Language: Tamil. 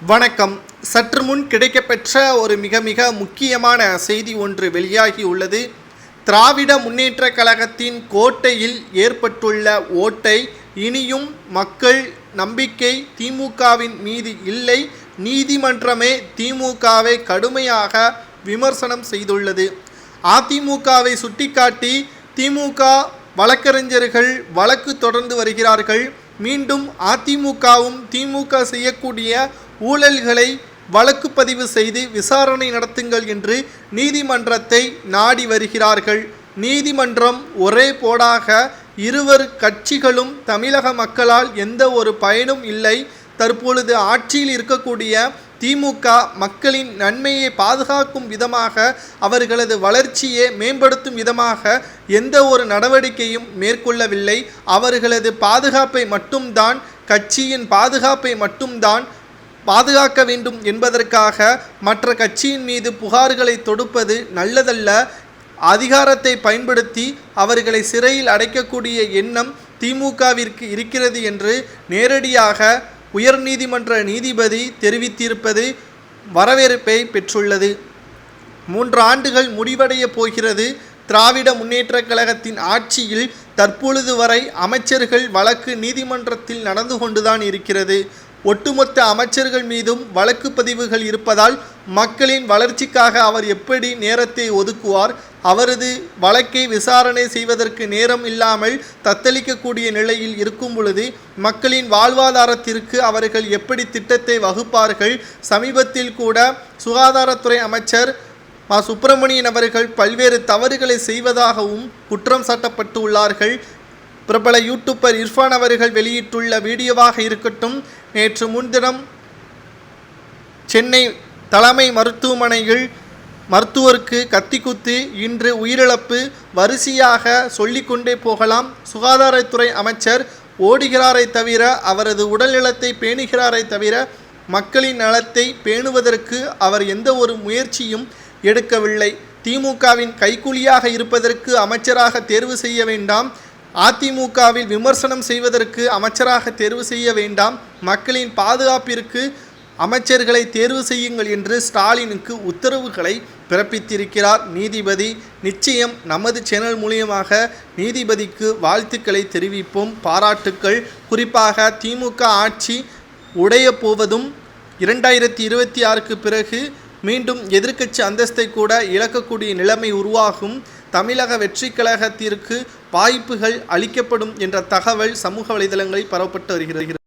வணக்கம். சற்று முன் கிடைக்கப்பெற்ற ஒரு மிக முக்கியமான செய்தி ஒன்று வெளியாகி உள்ளது. திராவிட முன்னேற்றக் கழகத்தின் கோட்டையில் ஏற்பட்டுள்ள ஓட்டை இனியும் மக்கள் நம்பிக்கை திமுகவின் மீது இல்லை. நீதிமன்றமே திமுகவை கடுமையாக விமர்சனம் செய்துள்ளது. அதிமுகவை சுட்டிக்காட்டி திமுக வழக்கறிஞர்கள் வழக்கு தொடர்ந்து வருகிறார்கள். மீண்டும் அதிமுகவும் திமுக செய்யக்கூடிய ஊழல்களை வழக்கு பதிவு செய்து விசாரணை நடத்துங்கள் என்று நீதிமன்றத்தை நாடி வருகிறார்கள். நீதிமன்றம் ஒரே போடாக இருவர் கட்சிகளும் தமிழக மக்களால் எந்த ஒரு பயனும் இல்லை. தற்பொழுது ஆட்சியில் இருக்கக்கூடிய திமுக மக்களின் நன்மையை பாதுகாக்கும் விதமாக, அவர்களது வளர்ச்சியை மேம்படுத்தும் விதமாக எந்த ஒரு நடவடிக்கையும் மேற்கொள்ளவில்லை. அவர்களது பாதுகாப்பை மட்டும்தான், கட்சியின் பாதுகாப்பை மட்டும்தான் பாதுகாக்க வேண்டும் என்பதற்காக மற்ற கட்சியின் மீது புகார்களை தொடுப்பது நல்லதல்ல. அதிகாரத்தை பயன்படுத்தி அவர்களை சிறையில் அடைக்கக்கூடிய எண்ணம் திமுகவிற்கு இருக்கிறது என்று நேரடியாக உயர்நீதிமன்ற நீதிபதி தெரிவித்திருப்பது வரவேற்பை பெற்றுள்ளது. 3 ஆண்டுகள் முடிவடைய போகிறது. திராவிட முன்னேற்றக் கழகத்தின் ஆட்சியில் தற்பொழுது வரை அமைச்சர்கள் வழக்கு நீதிமன்றத்தில் நடந்து கொண்டுதான் இருக்கிறது. ஒட்டுமொத்த அமைச்சர்கள் மீதும் வழக்கு பதிவுகள் இருப்பதால் மக்களின் வளர்ச்சிக்காக அவர் எப்படி நேரத்தை ஒதுக்குவார்? அவரது வழக்கை விசாரணை செய்வதற்கு நேரம் இல்லாமல் தத்தளிக்கக்கூடிய நிலையில் இருக்கும் பொழுது மக்களின் வாழ்வாதாரத்திற்கு அவர்கள் எப்படி திட்டத்தை வகுப்பார்கள்? சமீபத்தில் கூட சுகாதாரத்துறை அமைச்சர் சுப்பிரமணியன் அவர்கள் பல்வேறு தவறுகளை செய்வதாகவும் குற்றம் சாட்டப்பட்டு உள்ளார்கள். பிரபல யூடியூபர் இர்ஃபான் அவர்கள் வெளியிட்டுள்ள வீடியோவாக இருக்கட்டும், நேற்று முன்தினம் சென்னை தலைமை மருத்துவமனையில் மருத்துவருக்கு கத்திக்குத்து, இன்று உயிரிழப்பு, வரிசையாக சொல்லிக்கொண்டே போகலாம். சுகாதாரத்துறை அமைச்சர் ஓடுகிறாரை தவிர, அவரது உடல்நலத்தை பேணுகிறாரை தவிர மக்களின் நலத்தை பேணுவதற்கு அவர் எந்த ஒரு முயற்சியும் எடுக்கவில்லை. திமுகவின் கைக்கூலியாக இருப்பதற்கு அமைச்சராக தேர்வு செய்ய வேண்டாம். அதிமுகவில் விமர்சனம் செய்வதற்கு அமைச்சராக தேர்வு செய்ய வேண்டாம். மக்களின் பாதுகாப்பிற்கு அமைச்சர்களை தேர்வு செய்யுங்கள் என்று ஸ்டாலினுக்கு உத்தரவுகளை பிறப்பித்திருக்கிறார் நீதிபதி. நிச்சயம் நமது சேனல் மூலியமாக நீதிபதிக்கு வாழ்த்துக்களை தெரிவிப்போம், பாராட்டுக்கள். குறிப்பாக திமுக ஆட்சி உடைய போவதும் 2026க்கு பிறகு மீண்டும் எதிர்க்கட்சி அந்தஸ்தை கூட இழக்கக்கூடிய நிலைமை உருவாகும். தமிழக வெற்றி கழகத்திற்கு வாய்ப்புகள் அளிக்கப்படும் என்ற தகவல் சமூக வலைதளங்களில் பரவப்பட்டு வருகிறது.